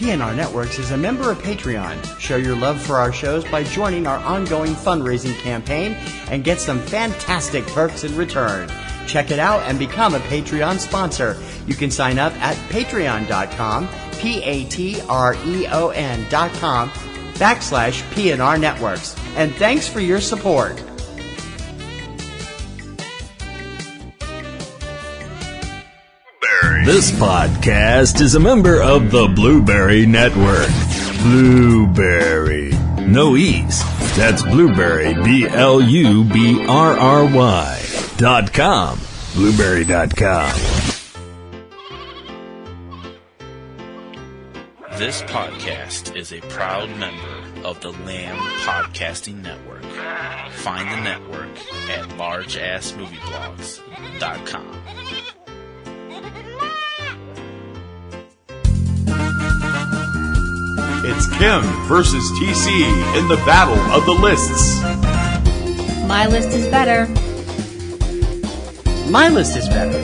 PNR Networks is a member of Patreon. Show your love for our shows by joining our ongoing fundraising campaign and get some fantastic perks in return. Check it out and become a Patreon sponsor. You can sign up at patreon.com, patreon.com/PNR Networks. And thanks for your support. This podcast is a member of the Blueberry Network. Blueberry. No E's. That's Blueberry, BLUBRRY.com. Blueberry.com. This podcast is a proud member of the Lamb Podcasting Network. Find the network at largeassmovieblogs.com. It's Kim versus TC in the battle of the lists. My list is better. My list is better.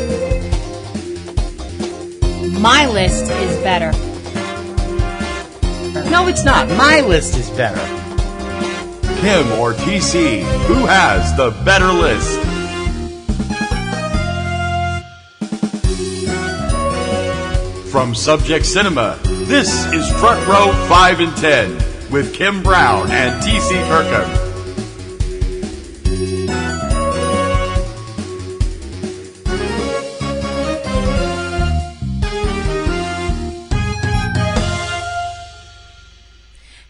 My list is better. No, it's not. My list is better. Kim or TC, who has the better list? From Subject Cinema, this is Front Row 5 and 10 with Kim Brown and TC Kirkham.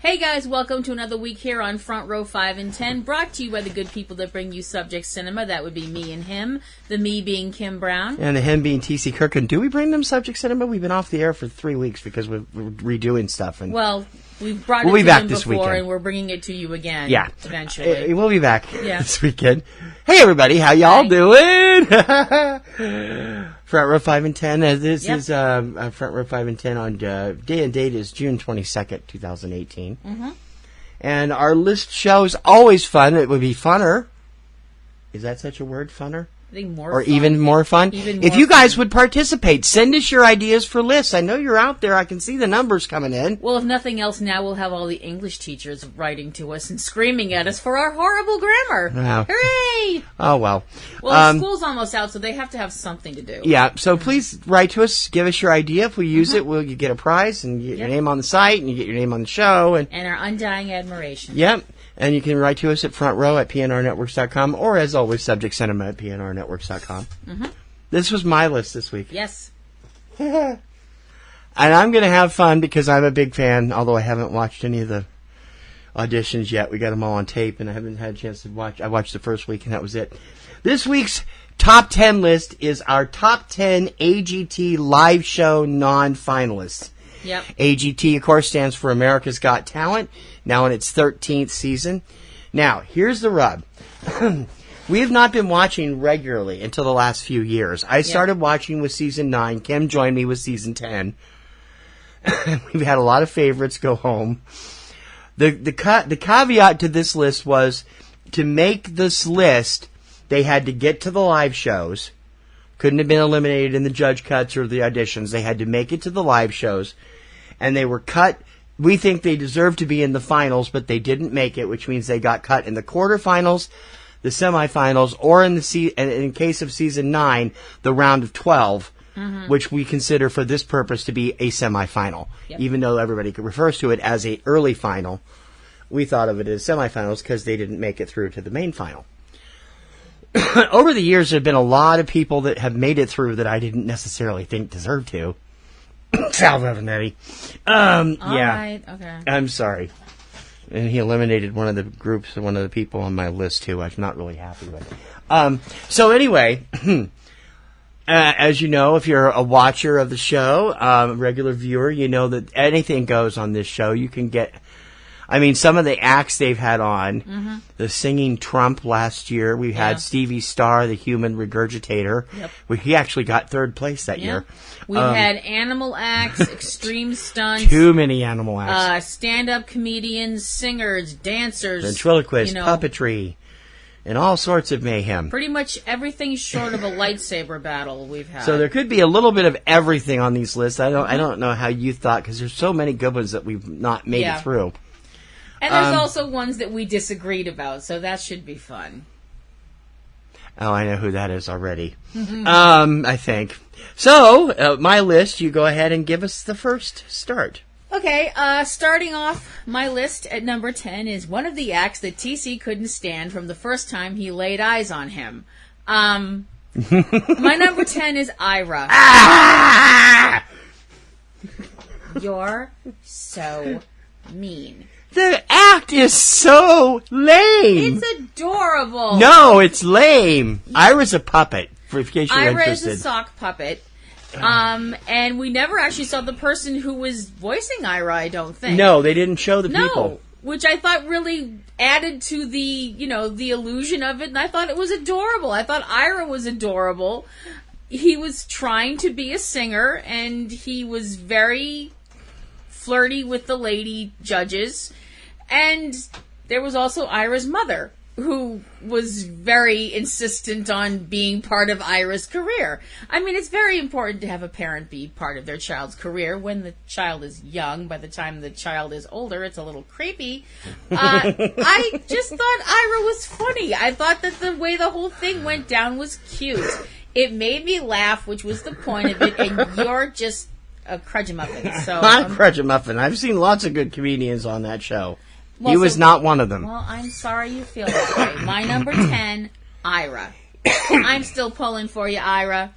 Hey guys, welcome to another week here on Front Row 5 and 10, brought to you by the good people that bring you Subject Cinema. That would be me and him, the me being Kim Brown. And the him being TC Kirkham. Do we bring them Subject Cinema? We've been off the air for 3 weeks because we're redoing stuff. And well, we've brought we'll it be to back them this before, weekend. And we're bringing it to you again. Yeah, eventually. We'll be back Yeah. this weekend. Hey everybody, how y'all doing? Front Row 5 and 10. This is Front Row 5 and 10 on day and date is June 22nd, 2018. Mm-hmm. And our list show is always fun. It would be funner. Is that such a word, funner? I think more or fun. even more fun? Even if more you guys fun. would participate, send us your ideas for lists. I know you're out there. I can see the numbers coming in. Well, if nothing else, now we'll have all the English teachers writing to us and screaming at us for our horrible grammar. Wow. Hooray! Oh, well. Well, school's almost out, so they have to have something to do. Yeah, so please write to us. Give us your idea. If we use it, you get a prize, and you get your name on the site, and you get your name on the show. And our undying admiration. Yep. And you can write to us at frontrow@PNRNetworks.com, or as always, Subject Cinema at PNRNetworks.com. Mm-hmm. This was my list this week. Yes. And I'm going to have fun because I'm a big fan, although I haven't watched any of the auditions yet. We got them all on tape, and I haven't had a chance to watch. I watched the first week, and that was it. This week's top 10 list is our top 10 AGT live show non-finalists. Yep. AGT, of course, stands for America's Got Talent, now in its 13th season. Now, here's the rub. We have not been watching regularly until the last few years. I started watching with season 9. Kim joined me with season 10. We've had a lot of favorites go home. The caveat to this list was to make this list, they had to get to the live shows. Couldn't have been eliminated in the judge cuts or the auditions. They had to make it to the live shows. And they were cut. We think they deserved to be in the finals, but they didn't make it, which means they got cut in the quarterfinals, the semifinals, or in case of season 9, the round of 12, which we consider for this purpose to be a semifinal. Yep. Even though everybody refers to it as a early final, we thought of it as semifinals because they didn't make it through to the main final. Over the years, there have been a lot of people that have made it through that I didn't necessarily think deserved to. Sal Vavinetti. All right, okay. I'm sorry. And he eliminated one of the groups, one of the people on my list, too. I'm not really happy with. So anyway, as you know, if you're a watcher of the show, a regular viewer, you know that anything goes on this show. You can get... I mean, some of the acts they've had on, the singing Trump last year, we had Stevie Starr, the human regurgitator. Yep. He actually got third place that year. We had animal acts, extreme stunts. Too many animal acts. Stand-up comedians, singers, dancers. Ventriloquist, puppetry. and all sorts of mayhem. Pretty much everything short of a lightsaber battle we've had. So there could be a little bit of everything on these lists. I don't know how you thought, because there's so many good ones that we've not made it through. And there's also ones that we disagreed about, so that should be fun. Oh, I know who that is already. I think. So, my list, you go ahead and give us the first start. Okay, starting off my list at number 10 is one of the acts that TC couldn't stand from the first time he laid eyes on him. My number 10 is Ira. Ah! You're so mean. The act is so lame. It's adorable. No, it's lame. Ira's a puppet, in case you're Ira interested. is a sock puppet. And we never actually saw the person who was voicing Ira, I don't think. No, they didn't show the people. No, which I thought really added to the illusion of it, and I thought it was adorable. I thought Ira was adorable. He was trying to be a singer, and he was very flirty with the lady judges. And there was also Ira's mother, who was very insistent on being part of Ira's career. I mean, it's very important to have a parent be part of their child's career when the child is young. By the time the child is older, it's a little creepy. I just thought Ira was funny. I thought that the way the whole thing went down was cute. It made me laugh, which was the point of it, and you're just a crudgemuffin. So Not a crudgemuffin. I've seen lots of good comedians on that show. Well, he was not one of them. Well, I'm sorry you feel that way. My number 10, Ira. I'm still pulling for you, Ira.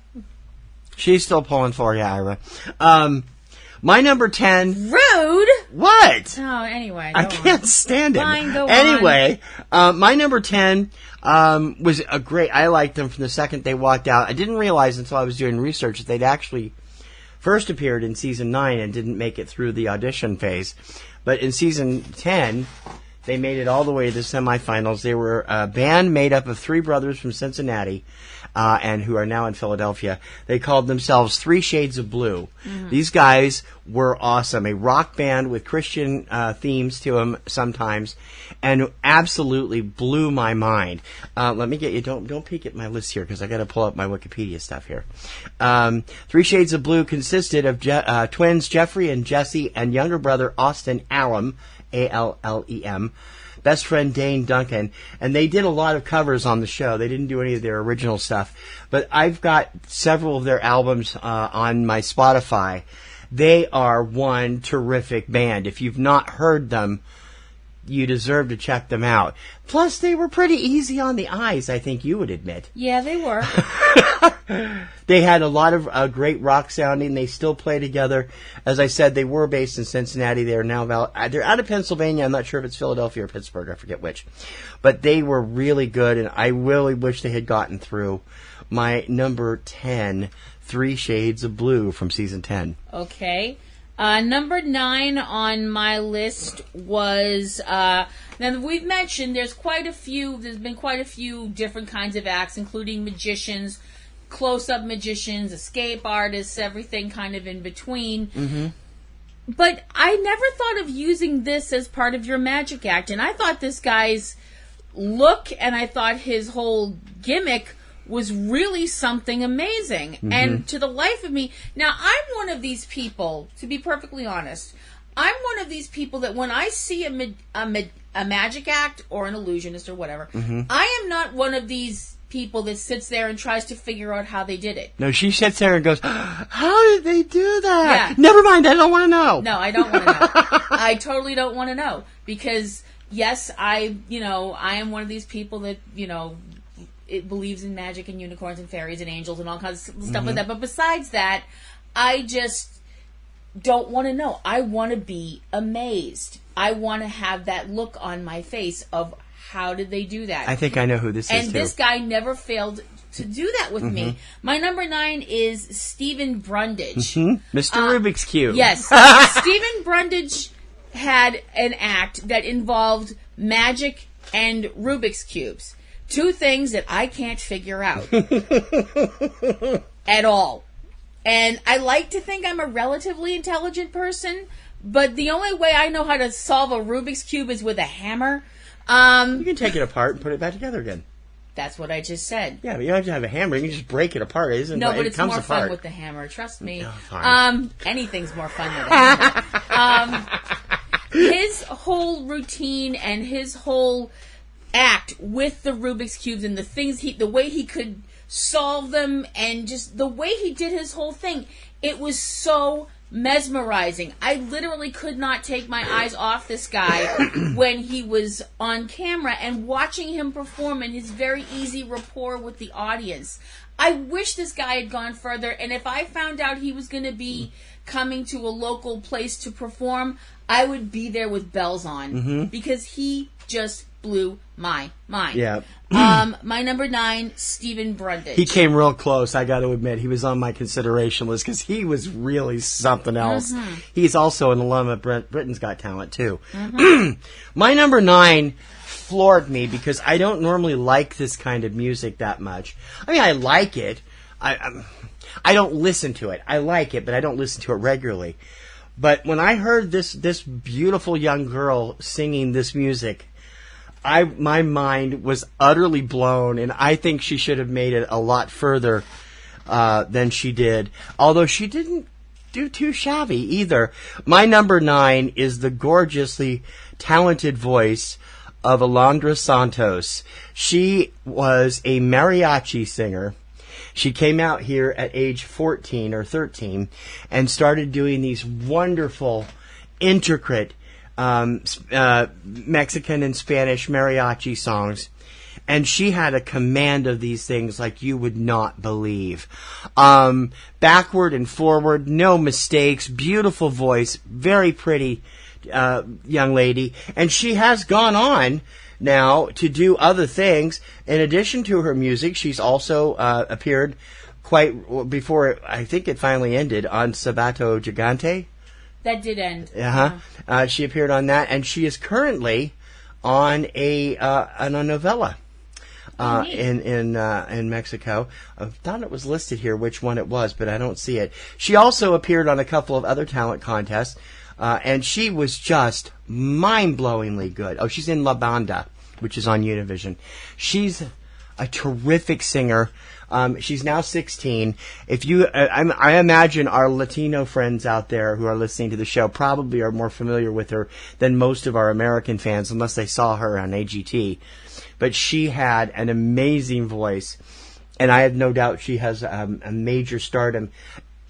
She's still pulling for you, Ira. My number 10... Rude! What? Oh, anyway. I can't stand it. Fine, go anyway, my number 10 was a great... I liked them from the second they walked out. I didn't realize until I was doing research that they'd actually first appeared in season 9 and didn't make it through the audition phase. But in season 10, they made it all the way to the semifinals. They were a band made up of 3 brothers from Cincinnati, and who are now in Philadelphia. They called themselves 3 Shades of Blue. Mm-hmm. These guys were awesome. A rock band with Christian themes to them sometimes, and absolutely blew my mind. Let me get you. Don't peek at my list here, because I got to pull up my Wikipedia stuff here. 3 Shades of Blue consisted of twins Jeffrey and Jesse, and younger brother Austin Allem, Allem. Best friend Dane Duncan, and they did a lot of covers on the show. They didn't do any of their original stuff, but I've got several of their albums on my Spotify. They are one terrific band. If you've not heard them, you deserve to check them out. Plus, they were pretty easy on the eyes, I think you would admit. Yeah, they were. They had a lot of great rock sounding. They still play together. As I said, they were based in Cincinnati. They are now they're out of Pennsylvania. I'm not sure if it's Philadelphia or Pittsburgh. I forget which. But they were really good, and I really wish they had gotten through. My number 10, 3 Shades of Blue from season 10. Okay. Number 9 on my list was, now we've mentioned there's been quite a few different kinds of acts, including magicians, close-up magicians, escape artists, everything kind of in between. Mm-hmm. But I never thought of using this as part of your magic act, and I thought this guy's look and I thought his whole gimmick was really something amazing. Mm-hmm. And to the life of me, now I'm one of these people, to be perfectly honest, I'm one of these people that when I see a magic act or an illusionist or whatever, mm-hmm. I am not one of these people that sits there and tries to figure out how they did it. No, she sits there and goes, how did they do that? Yeah. Never mind, I don't want to know. No, I don't want to know. I totally don't want to know. Because, yes, I am one of these people that, it believes in magic and unicorns and fairies and angels and all kinds of stuff mm-hmm. like that. But besides that, I just don't want to know. I want to be amazed. I want to have that look on my face of how did they do that. I think I know who this is, and this guy never failed to do that with mm-hmm. me. My number 9 is Stephen Brundage. Mm-hmm. Mr. Rubik's Cube. Yes. Stephen Brundage had an act that involved magic and Rubik's Cubes. 2 things that I can't figure out at all. And I like to think I'm a relatively intelligent person, but the only way I know how to solve a Rubik's Cube is with a hammer. You can take it apart and put it back together again. That's what I just said. Yeah, but you don't have to have a hammer. You can just break it apart. No, but it it's comes more apart. fun with the hammer. Trust me. Oh, fine. Anything's more fun with a hammer. His whole routine and his whole act with the Rubik's Cubes and the way he could solve them and just the way he did his whole thing, it was so mesmerizing. I literally could not take my eyes off this guy when he was on camera, and watching him perform and his very easy rapport with the audience. I wish this guy had gone further, and if I found out he was going to be coming to a local place to perform, I would be there with bells on, because he just blew my mind. Yeah. My number 9, Stephen Brundage. He came real close, I got to admit. He was on my consideration list because he was really something else. He's also an alum of Britain's Got Talent, too. My number 9 floored me because I don't normally like this kind of music that much. I mean, I like it. I don't listen to it. I like it, but I don't listen to it regularly. But when I heard this beautiful young girl singing this music, my mind was utterly blown, and I think she should have made it a lot further than she did. Although she didn't do too shabby either. My number 9 is the gorgeously talented voice of Alondra Santos. She was a mariachi singer. She came out here at age 14 or 13 and started doing these wonderful, intricate Mexican and Spanish mariachi songs. And she had a command of these things like you would not believe. Backward and forward, no mistakes, beautiful voice, very pretty young lady. And she has gone on now to do other things. In addition to her music, she's also appeared before I think it finally ended on Sabato Gigante. That did end. She appeared on that, and she is currently on a novella in Mexico. I thought it was listed here which one it was, but I don't see it. She also appeared on a couple of other talent contests, and she was just mind-blowingly good. Oh, she's in La Banda, which is on Univision. She's a terrific singer. She's now 16. If you, I imagine our Latino friends out there who are listening to the show probably are more familiar with her than most of our American fans, unless they saw her on AGT. But she had an amazing voice, and I have no doubt she has a major stardom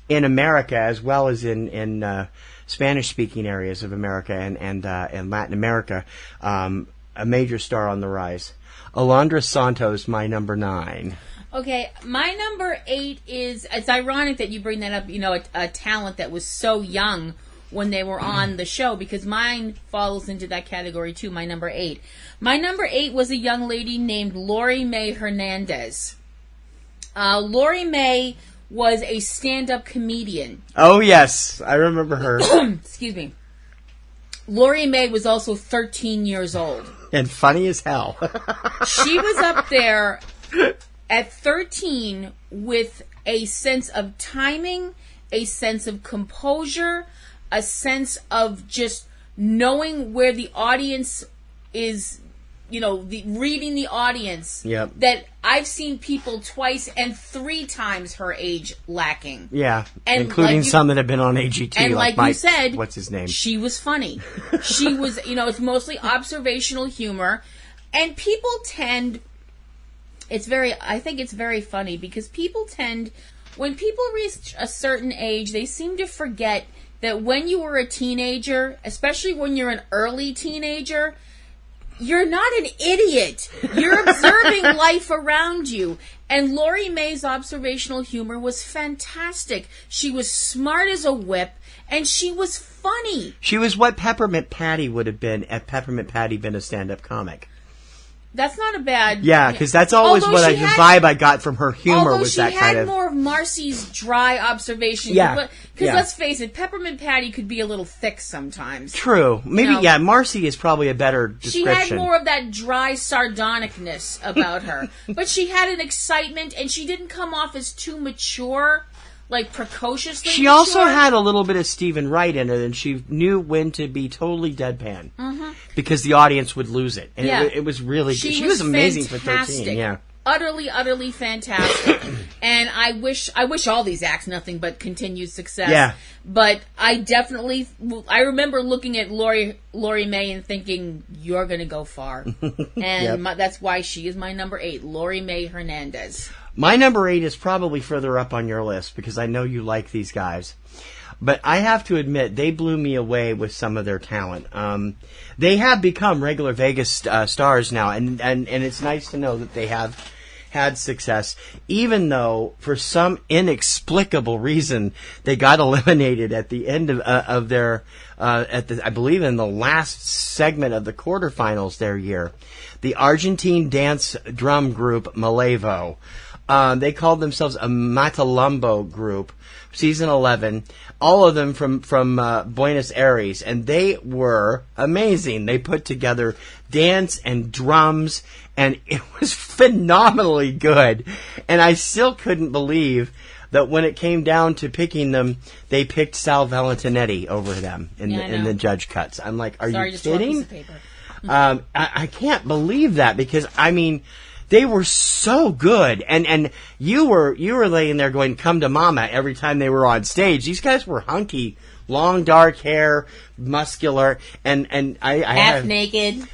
in America as well as in Spanish-speaking areas of America and Latin America. A major star on the rise. Alondra Santos, my number 9. Okay, my number 8 is, it's ironic that you bring that up, a talent that was so young when they were on the show, because mine falls into that category too, my number 8. My number 8 was a young lady named Lori Mae Hernandez. Lori Mae was a stand-up comedian. Oh, yes, I remember her. Excuse me. Lori Mae was also 13 years old. And funny as hell. She was up there at 13 with a sense of timing, a sense of composure, a sense of just knowing where the audience is, reading the audience. Yep. That I've seen people twice and 3 times her age lacking. Yeah, and including some that have been on AGT. And like Mike, you said, what's his name? She was funny. She was, it's mostly observational humor. And people tend... I think it's very funny because people tend, when people reach a certain age, they seem to forget that when you were a teenager, especially when you're an early teenager, you're not an idiot. You're observing life around you. And Lori Mae's observational humor was fantastic. She was smart as a whip, and she was funny. She was what Peppermint Patty would have been had Peppermint Patty been a stand-up comic. That's not a bad... Yeah, because that's always the vibe I got from her humor was that kind of... Although she had more of Marcy's dry observation. Yeah. Because let's face it, Peppermint Patty could be a little thick sometimes. True. Maybe, Marcy is probably a better description. She had more of that dry sardonicness about her. But she had an excitement, and she didn't come off as too mature, like precociously She mature. also had a little bit of Stephen Wright in it, and she knew when to be totally deadpan. Because the audience would lose it. And it was really... She was amazing fantastic. for 13, yeah. utterly fantastic. And I wish all these acts nothing but continued success. Yeah. But I remember looking at Laurie Mae and thinking, you're going to go far. And that's why she is my number 8, Laurie Mae Hernandez. My number 8 is probably further up on your list because I know you like these guys. But I have to admit, they blew me away with some of their talent. They have become regular Vegas stars now, and it's nice to know that they have had success, even though for some inexplicable reason they got eliminated at the end of their I believe in the last segment of the quarterfinals their year. The Argentine dance drum group Malevo. They called themselves a Matalumbo group. Season 11, all of them from Buenos Aires, and they were amazing. They put together dance and drums, and it was phenomenally good. And I still couldn't believe that when it came down to picking them, they picked Sal Valentinetti over them in the judge cuts. I'm like, are you kidding? I can't believe that because, I mean, they were so good, and you were laying there going, "Come to mama," every time they were on stage. These guys were hunky, long dark hair, muscular, and I half naked.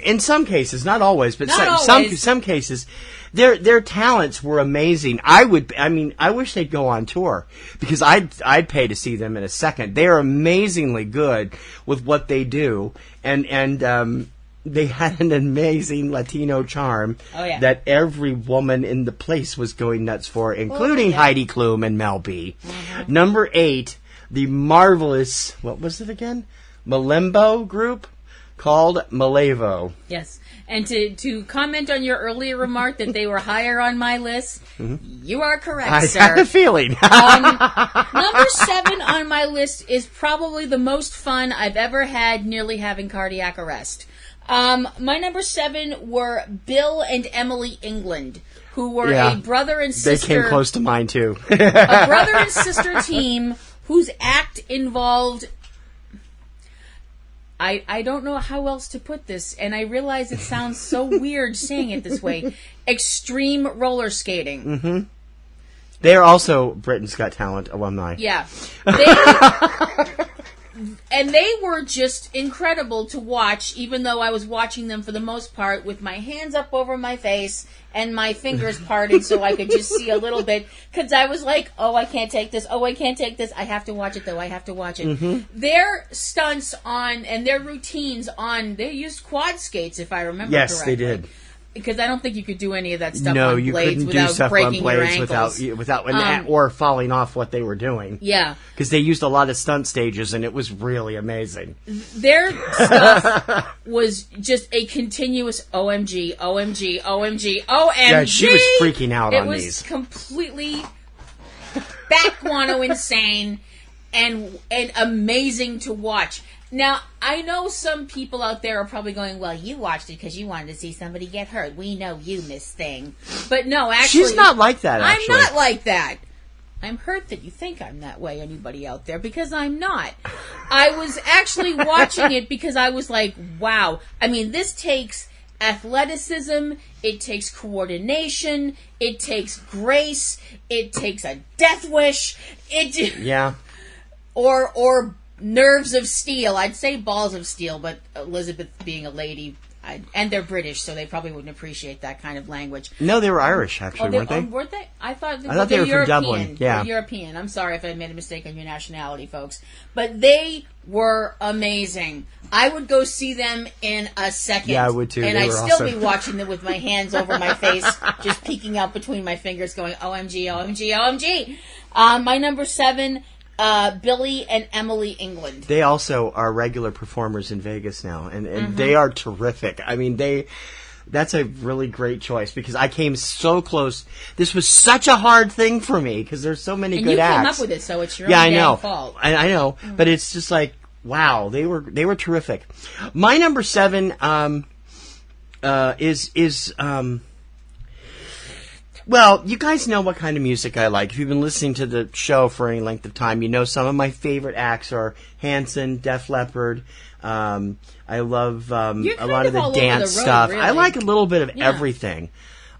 In some cases, not always, but always. Some cases, their talents were amazing. I wish they'd go on tour because I'd pay to see them in a second. They are amazingly good with what they do, and they had an amazing Latino charm that every woman in the place was going nuts for, including Heidi Klum and Mel B. Mm-hmm. Number 8, the marvelous, what was it again? Malembo group called Malevo. Yes. And to comment on your earlier remark that they were higher on my list, you are correct, sir. I had a feeling. Number 7 on my list is probably the most fun I've ever had nearly having cardiac arrest. My number 7 were Bill and Emily England, who were a brother and sister. They came close to mine, too. A brother and sister team whose act involved... I don't know how else to put this, and I realize it sounds so weird saying it this way. Extreme roller skating. Mm-hmm. They are also Britain's Got Talent alumni. Yeah. And they were just incredible to watch, even though I was watching them for the most part with my hands up over my face and my fingers parted so I could just see a little bit. Because I was like, oh, I can't take this. Oh, I can't take this. I have to watch it, though. I have to watch it. Mm-hmm. Their stunts on and their routines on, they used quad skates, if I remember correctly. Yes, they did. Because I don't think you could do any of that stuff no, on you blades couldn't without do stuff breaking on blades your ankles. without or falling off what they were doing. Yeah. Because they used a lot of stunt stages, and it was really amazing. Their stuff was just a continuous OMG, OMG, OMG, OMG. Yeah, she was freaking out on these. It was completely bat guano insane and amazing to watch. Now, I know some people out there are probably going, well, you watched it because you wanted to see somebody get hurt. We know you, Miss Thing. But no, actually... She's not like that, actually. I'm not like that. I'm hurt that you think I'm that way, anybody out there, because I'm not. I was actually watching it because I was like, wow. I mean, this takes athleticism, it takes coordination, it takes grace, it takes a death wish, yeah. Or nerves of steel. I'd say balls of steel, but Elizabeth being a lady, and they're British, so they probably wouldn't appreciate that kind of language. No, they were Irish, actually, weren't they? Weren't they? I thought they were European. from Dublin. Yeah. They're European. I'm sorry if I made a mistake on your nationality, folks. But they were amazing. I would go see them in a second. Yeah, I would too. And I'd still be watching them with my hands over my face, just peeking out between my fingers, going, OMG, OMG, OMG. My number 7... Billy and Emily England. They also are regular performers in Vegas now, and they are terrific. I mean, that's a really great choice because I came so close. This was such a hard thing for me because there's so many good acts. And you came up with it, so it's your own damn fault. I know, but it's just like, wow, they were terrific. My number 7 is well, you guys know what kind of music I like. If you've been listening to the show for any length of time, you know some of my favorite acts are Hanson, Def Leppard. I love a lot of the dance stuff. Really. I like a little bit of everything.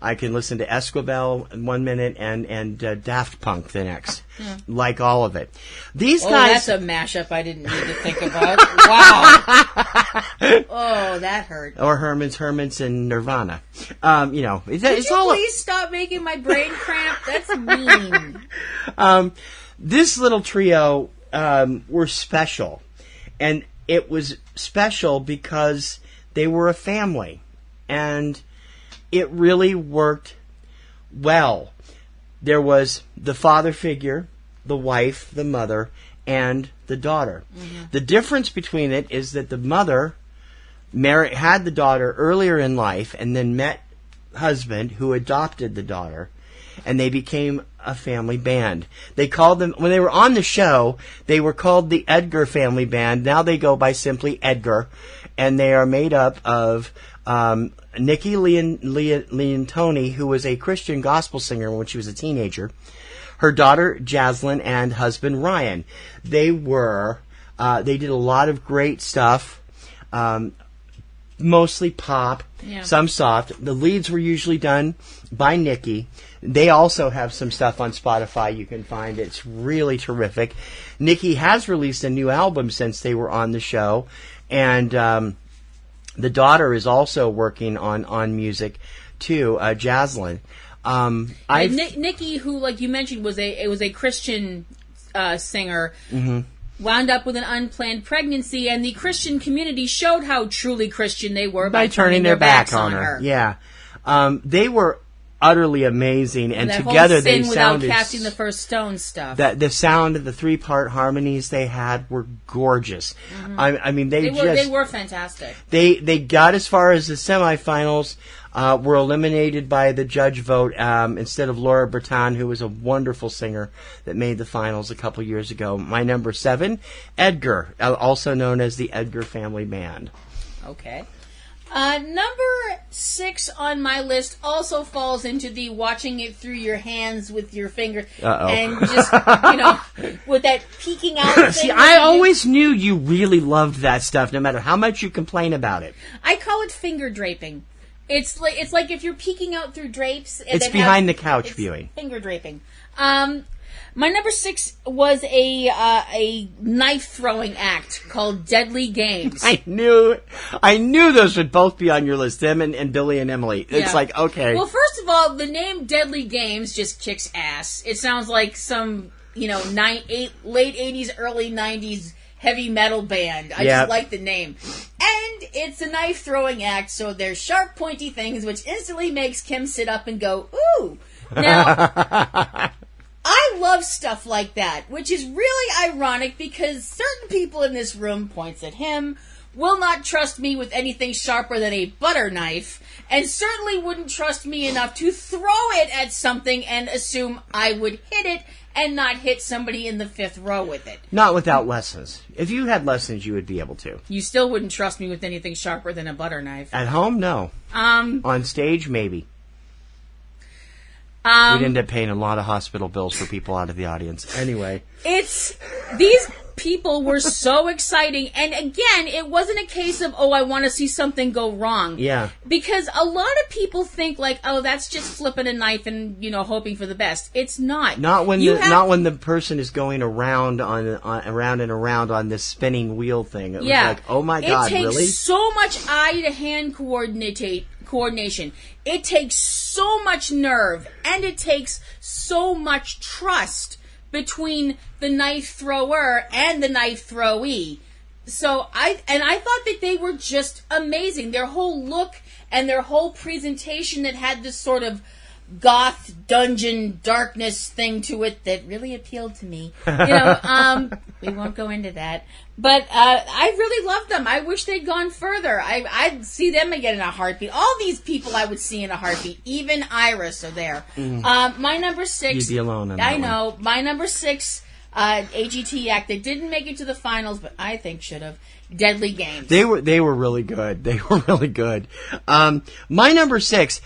I can listen to Esquibel 1 minute and Daft Punk the next. Like all of it. These guys... that's a mashup I didn't need to think about. Wow. Oh, that hurt. Or Herman's and Nirvana. Could you please stop making my brain cramp? That's mean. This little trio were special. And it was special because they were a family. And it really worked well. There was the father figure, the wife, the mother, and the daughter. Mm-hmm. The difference between it is that the mother had the daughter earlier in life and then met husband who adopted the daughter, and they became a family band. They called them, when they were on the show, they were called the Edgar Family Band. Now they go by simply Edgar, and they are made up of Nikki Leontoni, who was a Christian gospel singer when she was a teenager, her daughter Jaslyn, and husband Ryan. They did a lot of great stuff, mostly pop, some soft. The leads were usually done by Nikki. They also have some stuff on Spotify you can find. It's really terrific. Nikki has released a new album since they were on the show, and the daughter is also working on music too, Jaslyn. Nikki, who, like you mentioned, was a Christian singer, wound up with an unplanned pregnancy, and the Christian community showed how truly Christian they were by turning their backs on her. Yeah, they were utterly amazing, and that together whole they sounded without casting the first stone stuff. The sound of the 3-part harmonies they had were gorgeous. I mean, they were fantastic. They got as far as the semifinals. Were eliminated by the judge vote instead of Laura Bertan, who was a wonderful singer that made the finals a couple years ago. My number 7, Edgar, also known as the Edgar Family Band. Okay. Number 6 on my list also falls into the watching it through your hands with your finger. And just, with that peeking out thing. See, I always knew you really loved that stuff, no matter how much you complain about it. I call it finger draping. It's like if you're peeking out through drapes. It's behind the couch viewing. Finger draping. My number 6 was a knife throwing act called Deadly Games. I knew those would both be on your list, them and Billy and Emily. It's like, okay. Well, first of all, the name Deadly Games just kicks ass. It sounds like some late 80s, early 90s heavy metal band. I just like the name. And it's a knife throwing act, so there's sharp, pointy things, which instantly makes Kim sit up and go, ooh. Now, I love stuff like that, which is really ironic because certain people in this room, points at him, will not trust me with anything sharper than a butter knife, and certainly wouldn't trust me enough to throw it at something and assume I would hit it and not hit somebody in the 5th row with it. Not without lessons. If you had lessons, you would be able to. You still wouldn't trust me with anything sharper than a butter knife. At home, no. On stage, maybe. We'd end up paying a lot of hospital bills for people out of the audience. Anyway. These people were so exciting. And again, it wasn't a case of, I want to see something go wrong. Yeah. Because a lot of people think like, that's just flipping a knife and, hoping for the best. It's not. Not when the person is going around around and around on this spinning wheel thing. It was like, oh my God, really? It takes so much eye-to-hand coordination. It takes so much nerve, and it takes so much trust between the knife thrower and the knife throwee. So I thought that they were just amazing. Their whole look and their whole presentation that had this sort of goth dungeon darkness thing to it that really appealed to me. We won't go into that. But I really loved them. I wish they'd gone further. I'd see them again in a heartbeat. All these people I would see in a heartbeat. Even Iris are there. My number 6... You'd be alone on that I know. My number 6 AGT act. They didn't make it to the finals, but I think should have. Deadly Games. They were really good. They were really good. My number 6...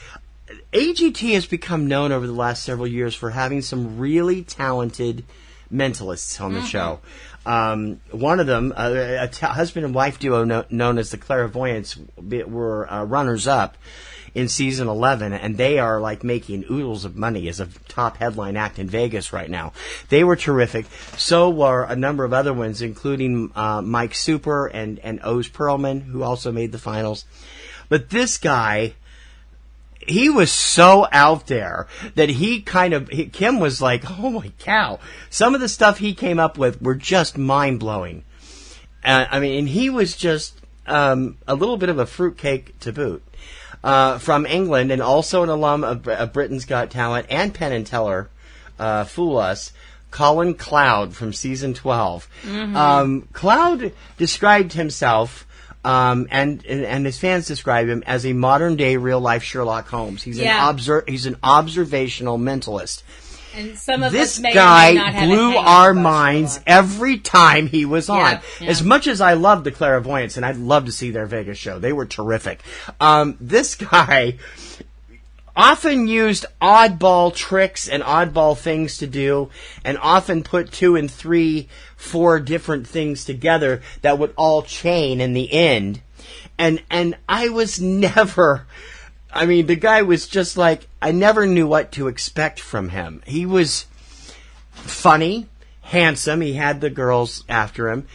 AGT has become known over the last several years for having some really talented mentalists on the show. One of them, husband and wife duo known as the Clairvoyants, were runners-up in season 11, and they are like making oodles of money as a top headline act in Vegas right now. They were terrific. So were a number of other ones, including Mike Super and Oz Perlman, who also made the finals. But this guy, he was so out there that Kim was like, oh my cow. Some of the stuff he came up with were just mind-blowing. And he was just a little bit of a fruitcake to boot. From England, and also an alum of Britain's Got Talent and Penn and Teller, Fool Us, Colin Cloud from season 12. Mm-hmm. Cloud described himself... and his fans describe him as a modern day real life Sherlock Holmes. He's an observational mentalist. And some of this us may guy or may not have blew our minds every time he was on. Yeah. As much as I love the Clairvoyants, and I'd love to see their Vegas show, they were terrific. This guy often used oddball tricks and oddball things to do, and often put 2 and 3, 4 different things together that would all chain in the end. And I was never... the guy was just like... I never knew what to expect from him. He was funny, handsome. He had the girls after him.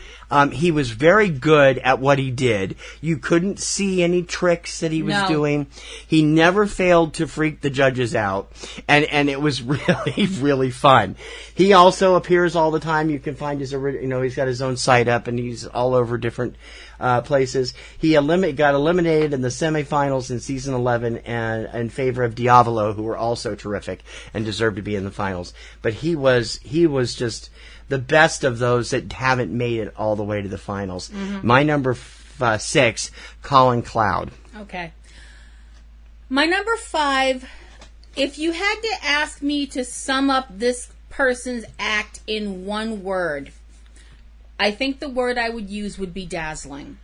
He was very good at what he did. You couldn't see any tricks that he was doing. He never failed to freak the judges out. And it was really, really fun. He also appears all the time. You can find his, he's got his own site up, and he's all over different places. He got eliminated in the semifinals in season 11 and in favor of Diavolo, who were also terrific and deserved to be in the finals. But he was just the best of those that haven't made it all the way to the finals. Mm-hmm. My number 6, Colin Cloud. Okay. My number 5, if you had to ask me to sum up this person's act in one word, I think the word I would use would be dazzling.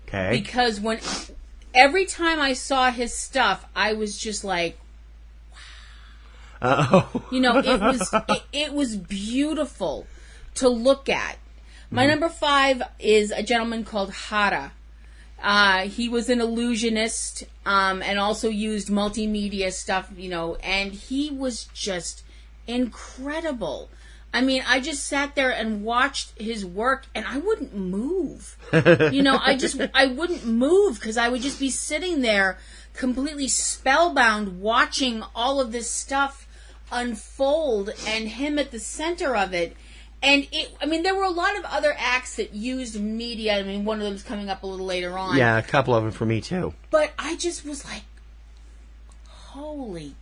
Okay. Because every time I saw his stuff, I was just like, wow. Oh. It was beautiful to look at. My number 5 is a gentleman called Hara. He was an illusionist, and also used multimedia stuff, and he was just incredible. I just sat there and watched his work, and I wouldn't move. I wouldn't move because I would just be sitting there completely spellbound watching all of this stuff unfold and him at the center of it. And there were a lot of other acts that used media. One of them's coming up a little later on. Yeah, a couple of them for me too. But I just was like, holy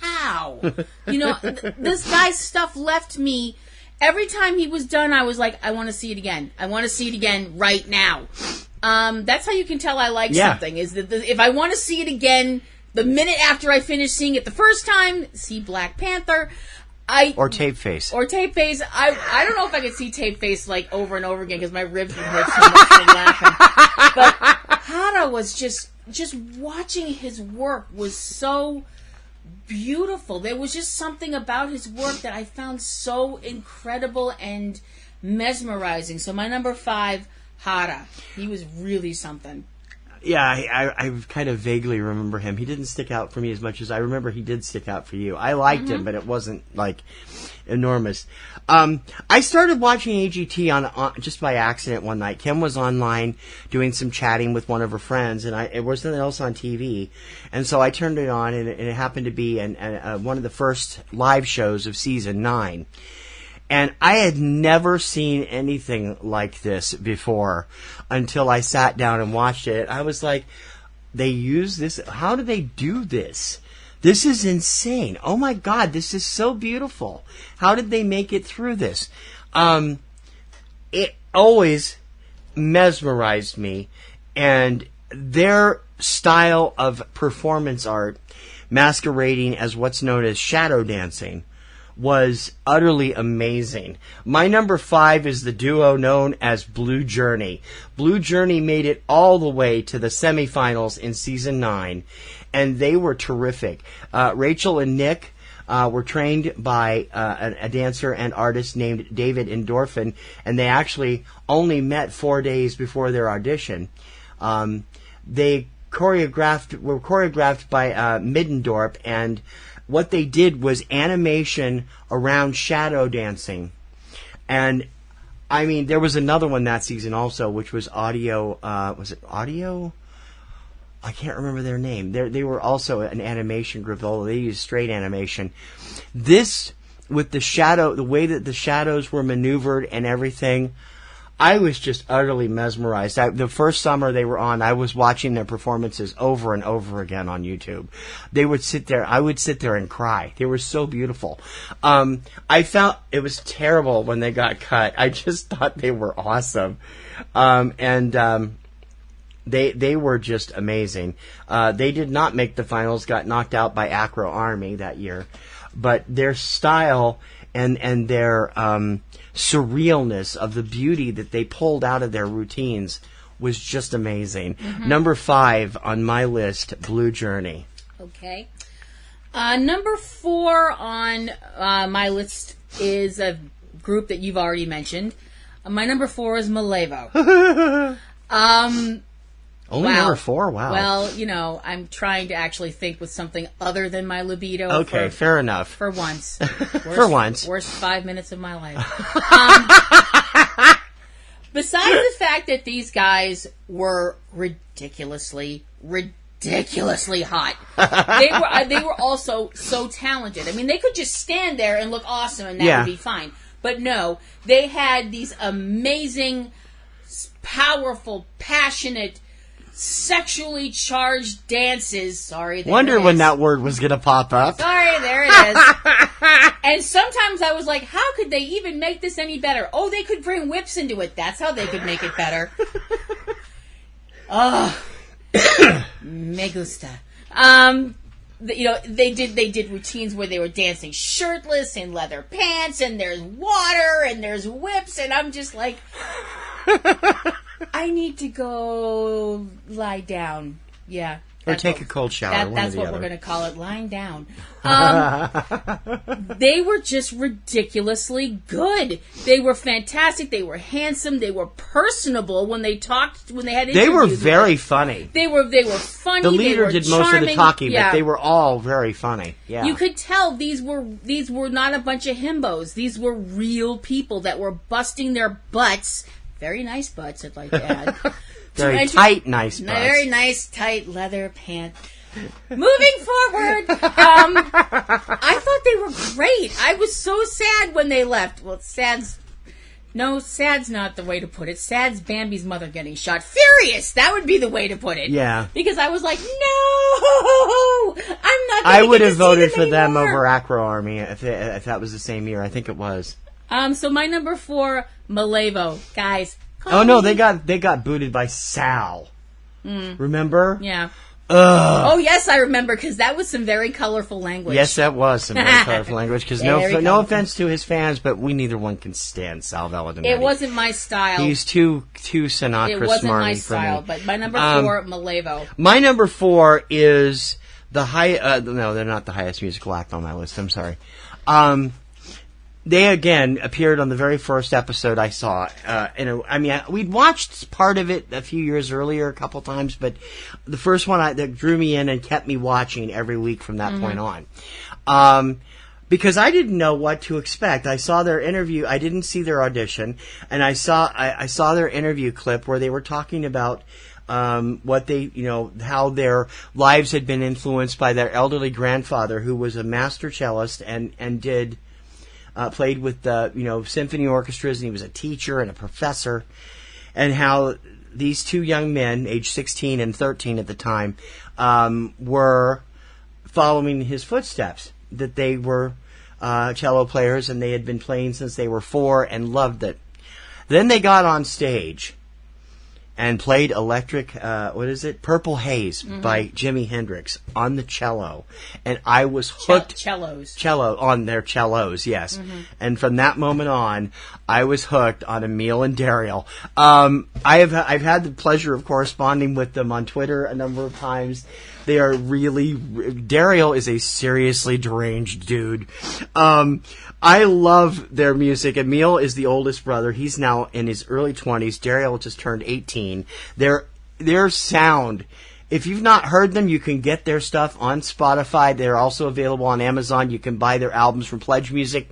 cow. This guy's stuff left me. Every time he was done, I was like, I want to see it again. I want to see it again right now. That's how you can tell I like something, is that if I want to see it again, the minute after I finish seeing it the first time, see Black Panther. Or Tape Face. I don't know if I could see Tape Face like over and over again because my ribs would hurt so much from laughing. But Hara was just watching his work was so beautiful. There was just something about his work that I found so incredible and mesmerizing. So my number 5, Hara. He was really something. Yeah, I kind of vaguely remember him. He didn't stick out for me as much as I remember he did stick out for you. I liked him, but it wasn't, enormous. I started watching AGT on just by accident one night. Kim was online doing some chatting with one of her friends, and it was nothing else on TV. And so I turned it on, and it happened to be one of the first live shows of season 9. And I had never seen anything like this before until I sat down and watched it. I was like, they use this? How do they do this? This is insane. Oh my God, this is so beautiful. How did they make it through this? It always mesmerized me. And their style of performance art, masquerading as what's known as shadow dancing, was utterly amazing. My number 5 is the duo known as Blue Journey. Blue Journey made it all the way to the semifinals in season 9, and they were terrific. Rachel and Nick were trained by a dancer and artist named David Endorphin, and they actually only met 4 days before their audition. They choreographed by Middendorp, and what they did was animation around shadow dancing. And I mean, there was another one that season also, which was audio. Was it audio? I can't remember their name. They were also an animation group, although they used straight animation. This, with the way that the shadows were maneuvered and everything, I was just utterly mesmerized. The first summer they were on, I was watching their performances over and over again on YouTube. I would sit there and cry. They were so beautiful. I felt it was terrible when they got cut. I just thought they were awesome. They were just amazing. They did not make the finals, got knocked out by Acro Army that year. But their style and their surrealness of the beauty that they pulled out of their routines was just amazing. Mm-hmm. Number 5 on my list, Blue Journey. Okay. Number 4 on my list is a group that you've already mentioned. My number 4 is Malevo. Only wow. Number 4? Wow. Well, I'm trying to actually think with something other than my libido. Okay, fair enough. For once. For once. Worst 5 minutes of my life. Besides the fact that these guys were ridiculously hot. They were also so talented. I mean, they could just stand there and look awesome and that would be fine. But no, they had these amazing, powerful, passionate, sexually charged dances. Sorry. Wonder when that word was going to pop up. Sorry, there it is. And sometimes I was like, how could they even make this any better? Oh, they could bring whips into it. That's how they could make it better. Oh, me gusta. They did routines where they were dancing shirtless in leather pants, and there's water and there's whips, and I'm just like, I need to go lie down. Yeah. Or take a cold shower. That's what we're going to call it, lying down. They were just ridiculously good. They were fantastic. They were handsome. They were personable when they talked. When they had interviews. They were very funny. They were funny. The leader did most of the talking, yeah. but they were all very funny. Yeah. You could tell these were not a bunch of himbos. These were real people that were busting their butts. Very nice butts, I'd like to add. Very tight, nice butts. Very nice, tight leather pants. Moving forward, I thought they were great. I was so sad when they left. Well, sad's not the way to put it. Sad's Bambi's mother getting shot. Furious! That would be the way to put it. Yeah. Because I was like, no! I'm not I would have voted for them over Acro Army if that was the same year. I think it was. So my number 4, Malevo. Guys, oh no, they got booted by Sal. Remember? Yeah. Ugh. Oh yes, I remember, because that was some very colorful language. Yes, that was some very colorful language. Because no offense to his fans, but neither one can stand Sal Valadinetti. It wasn't my style. He's too Sinatra It wasn't smarmy my for style. me. But my number 4, Malevo. My number 4 is the high. No, they're not the highest musical act on my list. I'm sorry. They again appeared on the very first episode I saw. We'd watched part of it a few years earlier, a couple times, but the first one that drew me in and kept me watching every week from that point on. Because I didn't know what to expect. I saw their interview. I didn't see their audition, and I saw their interview clip where they were talking about what they, how their lives had been influenced by their elderly grandfather, who was a master cellist and did. Played with symphony orchestras, and he was a teacher and a professor, and how these two young men, age 16 and 13 at the time, were following his footsteps, that they were cello players and they had been playing since they were 4 and loved it. Then they got on stage and played Purple Haze by Jimi Hendrix on the cello. And I was hooked. Cello, on their cellos, yes. Mm-hmm. And from that moment on, I was hooked on Emil and Daryl. I've had the pleasure of corresponding with them on Twitter a number of times. They are really... Daryl is a seriously deranged dude. I love their music. Emil is the oldest brother. He's now in his early 20s. Daryl just turned 18. Their sound If you've not heard them, you can get their stuff on Spotify. They're also available on Amazon. You can buy their albums from Pledge Music.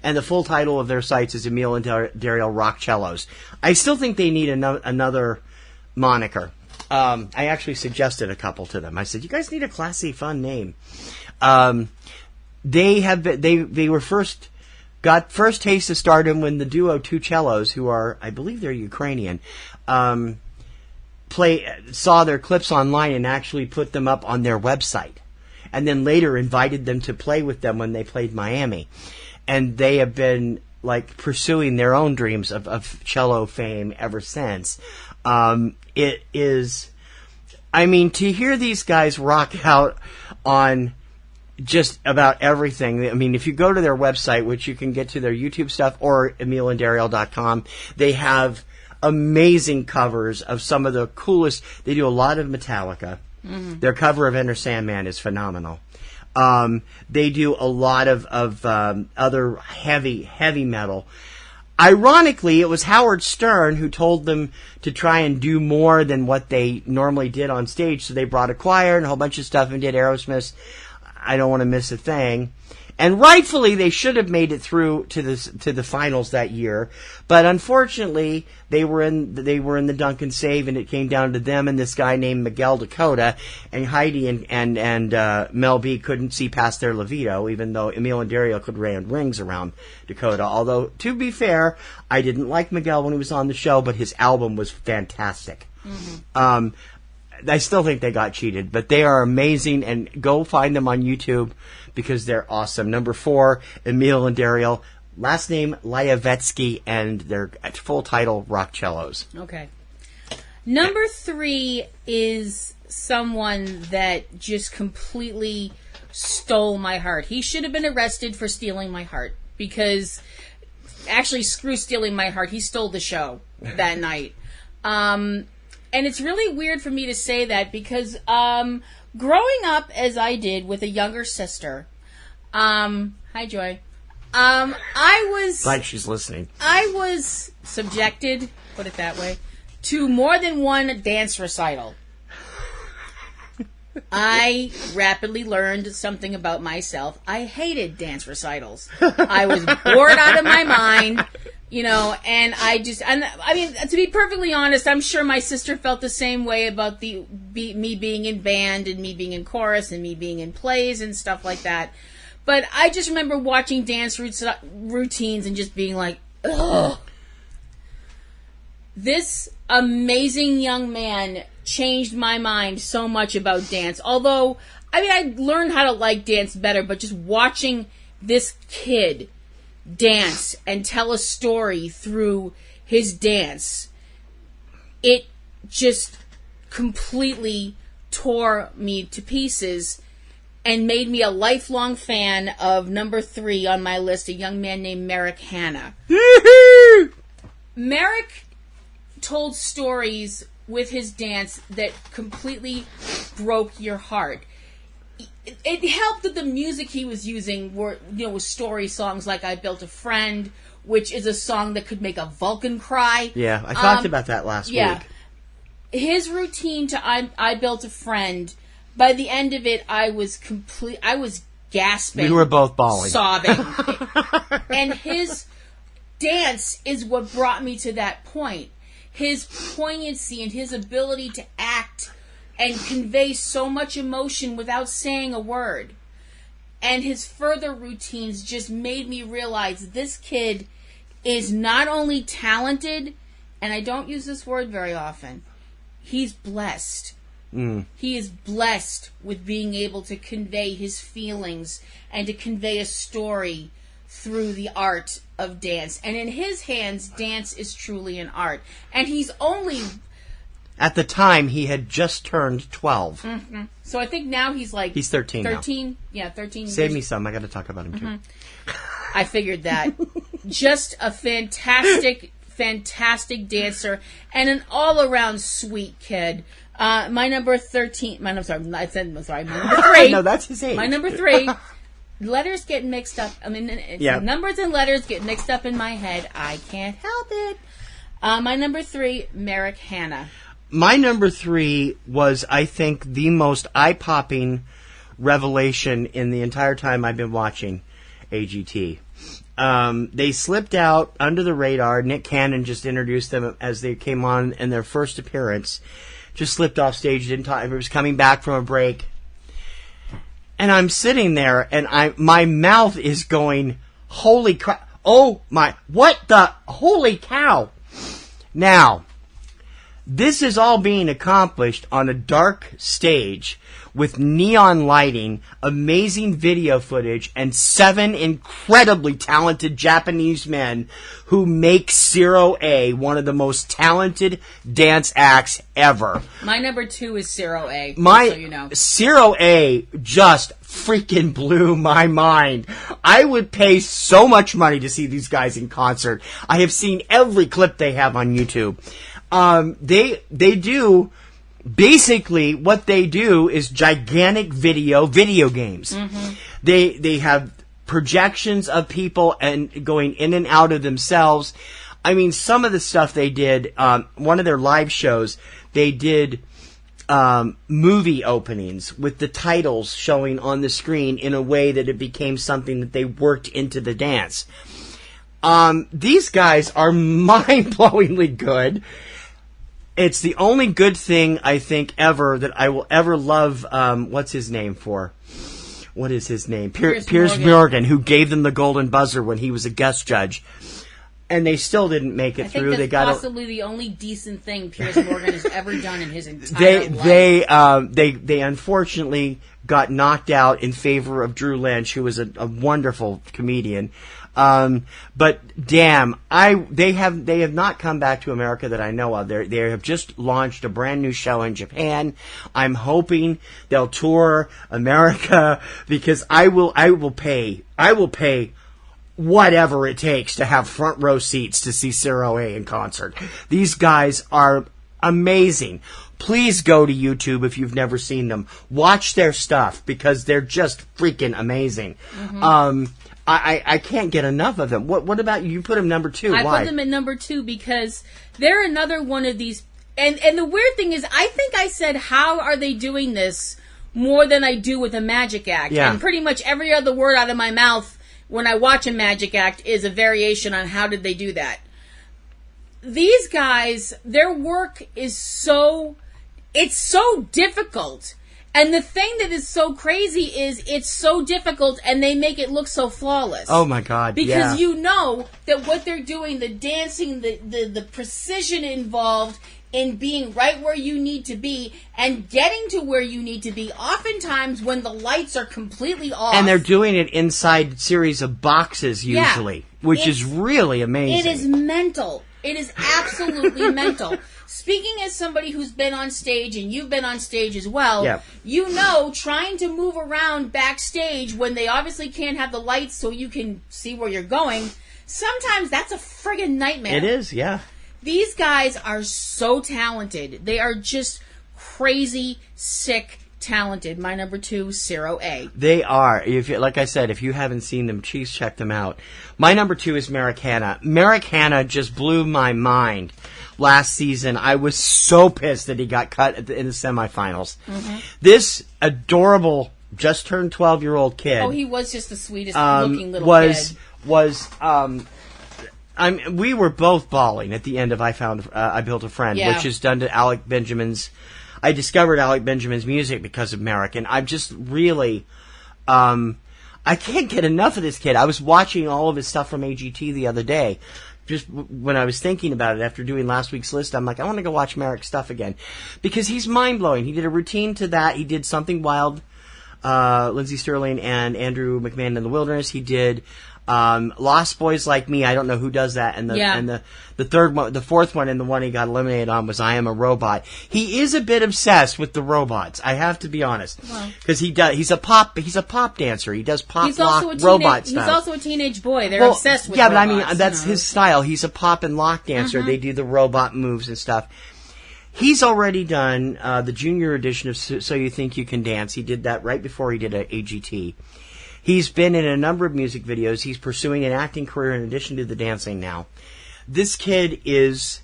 And the full title of their sites is Emil and Daryl Rock Cellos. I still think they need another moniker. I actually suggested a couple to them. I said, you guys need a classy, fun name. They were got first taste of stardom when the duo Two Cellos, who are, I believe they're Ukrainian, saw their clips online and actually put them up on their website. And then later invited them to play with them when they played Miami. And they have been like pursuing their own dreams of cello fame ever since. It is, I mean, to hear these guys rock out on just about everything. I mean, if you go to their website, which you can get to their YouTube stuff or emilanddaryl.com, they have amazing covers of some of the coolest. They do a lot of Metallica. Mm-hmm. Their cover of Enter Sandman is phenomenal. They do a lot of other heavy metal. Ironically, it was Howard Stern who told them to try and do more than what they normally did on stage. So they brought a choir and a whole bunch of stuff and did Aerosmith's I Don't Want to Miss a Thing. And rightfully, they should have made it through to the finals that year, but unfortunately, they were in the Duncan save, and it came down to them and this guy named Miguel Dakota, and Heidi and Mel B couldn't see past their libido, even though Emil and Daryl could run rings around Dakota. Although, to be fair, I didn't like Miguel when he was on the show, but his album was fantastic. Mm-hmm. I still think they got cheated, but they are amazing, and go find them on YouTube because they're awesome. Number 4, Emil and Daryl, last name Lyavetsky, and their full title, Rock Cellos. Okay. Number 3 is someone that just completely stole my heart. He should have been arrested for stealing my heart because, actually, screw stealing my heart. He stole the show that night. And it's really weird for me to say that because growing up as I did with a younger sister, hi Joy, I was... Glad she's listening. I was subjected, put it that way, to more than one dance recital. I rapidly learned something about myself. I hated dance recitals. I was bored out of my mind. And I mean, to be perfectly honest, I'm sure my sister felt the same way about me being in band and me being in chorus and me being in plays and stuff like that. But I just remember watching dance routines and just being like, ugh. This amazing young man changed my mind so much about dance. Although, I mean, I learned how to like dance better, but just watching this kid dance and tell a story through his dance, it just completely tore me to pieces and made me a lifelong fan of number 3 on my list, a young man named Merrick Hanna. Merrick told stories with his dance that completely broke your heart. It helped that the music he was using was story songs like I Built a Friend, which is a song that could make a Vulcan cry. Yeah, I talked about that last week. His routine to I Built a Friend, by the end of it, I was gasping. We were both bawling. Sobbing. And his dance is what brought me to that point. His poignancy and his ability to act and convey so much emotion without saying a word. And his further routines just made me realize this kid is not only talented, and I don't use this word very often, he's blessed. He is blessed with being able to convey his feelings and to convey a story through the art of dance. And in his hands, dance is truly an art. And he's only... At the time, he had just turned 12. Mm-hmm. So I think now he's 13 13 now. Yeah, 13 Save me some. I got to talk about him, too. I figured that. Just a fantastic dancer and an all-around sweet kid. My number 13... My number 3. No, that's his age. My number 3... Letters get mixed up. I mean, numbers and letters get mixed up in my head. I can't help it. My number 3, Merrick Hanna. My number 3 was, I think, the most eye-popping revelation in the entire time I've been watching AGT. They slipped out under the radar. Nick Cannon just introduced them as they came on in their first appearance. Just slipped off stage, didn't talk. It was coming back from a break. And I'm sitting there, and my mouth is going, holy crap. Oh my, what the, holy cow. Now, this is all being accomplished on a dark stage with neon lighting, amazing video footage, and 7 incredibly talented Japanese men who make Zero A one of the most talented dance acts ever. My number 2 is Zero A, so you know. Zero A just freaking blew my mind. I would pay so much money to see these guys in concert. I have seen every clip they have on YouTube. They do, basically what they do is gigantic video games. Mm-hmm. They have projections of people and going in and out of themselves. I mean, some of the stuff they did, one of their live shows, they did movie openings with the titles showing on the screen in a way that it became something that they worked into the dance. These guys are mind-blowingly good. It's the only good thing, I think, ever that I will ever love, what's his name for? What is his name? Piers Morgan, who gave them the golden buzzer when he was a guest judge. And they still didn't make it through. I think they that's got possibly the only decent thing Piers Morgan has ever done in his entire life. They unfortunately got knocked out in favor of Drew Lynch, who was a wonderful comedian. But damn, they have not come back to America that I know of. They have just launched a brand new show in Japan. I'm hoping they'll tour America because I will pay whatever it takes to have front row seats to see Zero A in concert. These guys are amazing. Please go to YouTube if you've never seen them. Watch their stuff because they're just freaking amazing. Mm-hmm. I can't get enough of them. What about you? You put them number 2. Why? I put them at number 2 because they're another one of these. And the weird thing is, I think I said, how are they doing this more than I do with a magic act? Yeah. And pretty much every other word out of my mouth when I watch a magic act is a variation on how did they do that. These guys, their work is so difficult. And the thing that is so crazy is it's so difficult and they make it look so flawless. Oh my God, because you know that what they're doing, the dancing, the precision involved in being right where you need to be and getting to where you need to be, oftentimes when the lights are completely off. And they're doing it inside a series of boxes usually, which is really amazing. It is mental. It is absolutely mental. Speaking as somebody who's been on stage, and you've been on stage as well, you know, trying to move around backstage when they obviously can't have the lights so you can see where you're going, sometimes that's a friggin' nightmare. It is, yeah. These guys are so talented. They are just crazy, sick, talented. My number 2, Zero A. They are. Like I said, if you haven't seen them, please check them out. My number 2 is Merrick Hanna. Merrick Hanna just blew my mind. Last season, I was so pissed that he got cut in the semifinals. Mm-hmm. This adorable, just turned 12-year-old kid. Oh, he was just the sweetest looking little kid. We were both bawling at the end of I Built a Friend, which is done to Alec Benjamin's. I discovered Alec Benjamin's music because of Merrick, and I'm just really, I can't get enough of this kid. I was watching all of his stuff from AGT the other day. Just when I was thinking about it after doing last week's list, I'm like, I want to go watch Merrick's stuff again. Because he's mind-blowing. He did a routine to that. He did Something Wild, Lindsey Sterling and Andrew McMahon in the Wilderness. He did Lost Boys Like Me. I don't know who does that. And the third one, the fourth one, and the one he got eliminated on was I Am a Robot. He is a bit obsessed with the robots. I have to be honest, because he's a pop dancer. He does pop lock robot stuff. He's also a teenage boy. They're obsessed with robots. But I mean that's his style. He's a pop and lock dancer. Mm-hmm. They do the robot moves and stuff. He's already done the junior edition of So You Think You Can Dance. He did that right before he did AGT. He's been in a number of music videos. He's pursuing an acting career in addition to the dancing now. This kid is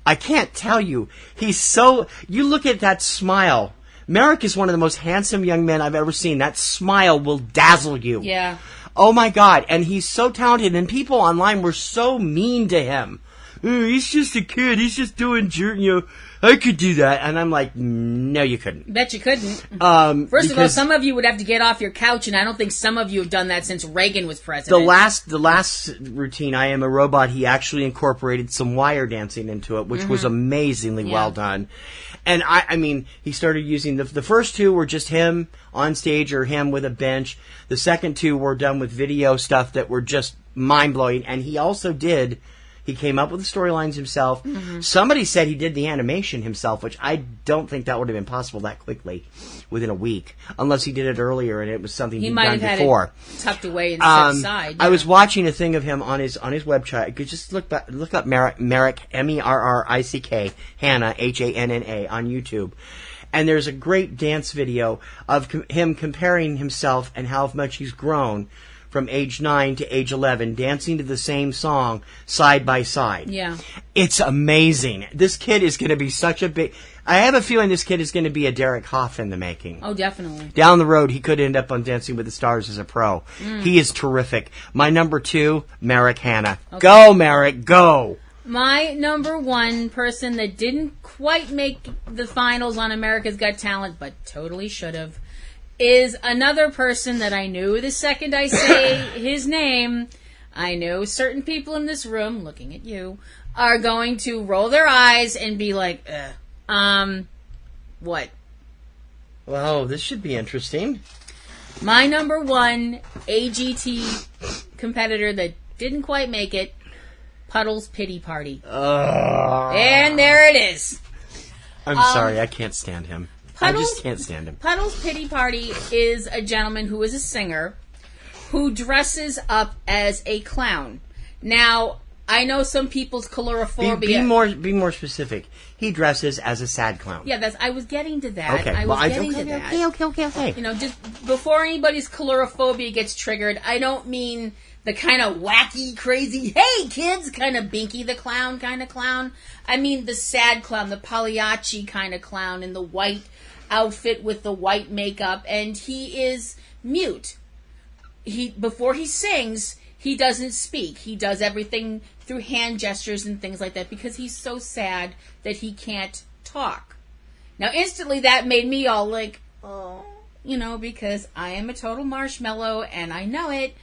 I can't tell you. He's so... You look at that smile. Merrick is one of the most handsome young men I've ever seen. That smile will dazzle you. Yeah. Oh, my God. And he's so talented. And people online were so mean to him. He's just a kid. He's just doing... I could do that. And I'm like, no, you couldn't. Bet you couldn't. First of all, some of you would have to get off your couch, and I don't think some of you have done that since Reagan was president. The last routine, I Am a Robot, he actually incorporated some wire dancing into it, which was amazingly well done. And I mean, he started using the first two were just him on stage or him with a bench. The second two were done with video stuff that were just mind-blowing. And he also did... He came up with the storylines himself. Mm-hmm. Somebody said he did the animation himself, which I don't think that would have been possible that quickly, within a week, unless he did it earlier and it was something he'd done before. It tucked away and set aside. Yeah. I was watching a thing of him on his website. You could just look up Merrick, Merrick, Hannah, Hanna, on YouTube. And there's a great dance video of him comparing himself and how much he's grown from age 9 to age 11, dancing to the same song side by side. Yeah. It's amazing. This kid is going to be such a big... I have a feeling this kid is going to be a Derek Hoff in the making. Oh, definitely. Down the road, he could end up on Dancing with the Stars as a pro. He is terrific. My number 2, Merrick Hannah. Okay. Go, Merrick, go! My number 1 person that didn't quite make the finals on America's Got Talent, but totally should have, is another person that I knew the second I say his name. I know certain people in this room, looking at you, are going to roll their eyes and be like, what? Well, this should be interesting. My number 1 AGT competitor that didn't quite make it, Puddle's Pity Party. And there it is. I'm sorry, I can't stand him. I just can't stand him. Puddle's Pity Party is a gentleman who is a singer who dresses up as a clown. Now, I know some people's colorophobia... Be more specific. He dresses as a sad clown. Yeah, I was getting to that. Okay. Okay. You know, just before anybody's colorophobia gets triggered, I don't mean the kind of wacky, crazy, hey kids, kind of Binky the Clown kind of clown. I mean the sad clown, the Pagliacci kind of clown in the white outfit with the white makeup, and he is mute. Before he sings, he doesn't speak. He does everything through hand gestures and things like that because he's so sad that he can't talk. Now, instantly that made me all like, oh, you know, because I am a total marshmallow and I know it.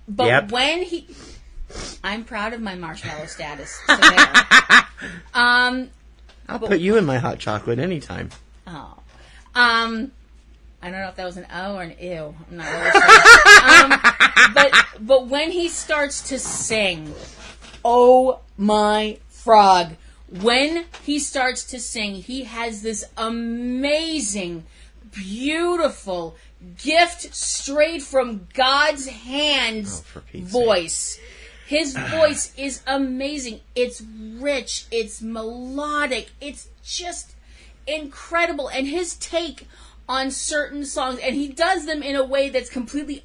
But when I'm proud of my marshmallow status. So there. I'll put you in my hot chocolate anytime. Oh. I don't know if that was an O or an ew. I'm not really sure. But when he starts to sing, oh my frog. When he starts to sing, he has this amazing, beautiful gift straight from God's hands voice. His voice is amazing. It's rich. It's melodic. It's just incredible. And his take on certain songs, and he does them in a way that's completely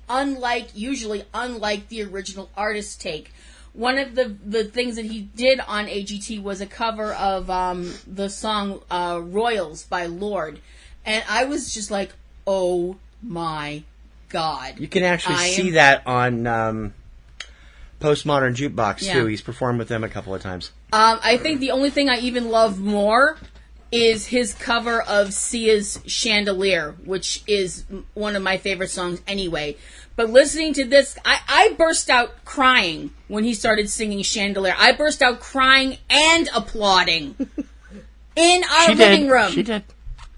usually unlike the original artist's take. One of the things that he did on AGT was a cover of the song Royals by Lorde. And I was just like, oh my God. You can actually see that on Postmodern Jukebox, too. He's performed with them a couple of times. I think the only thing I even love more is his cover of Sia's Chandelier, which is one of my favorite songs anyway. But listening to this, I burst out crying when he started singing Chandelier. I burst out crying and applauding in our living room. She did.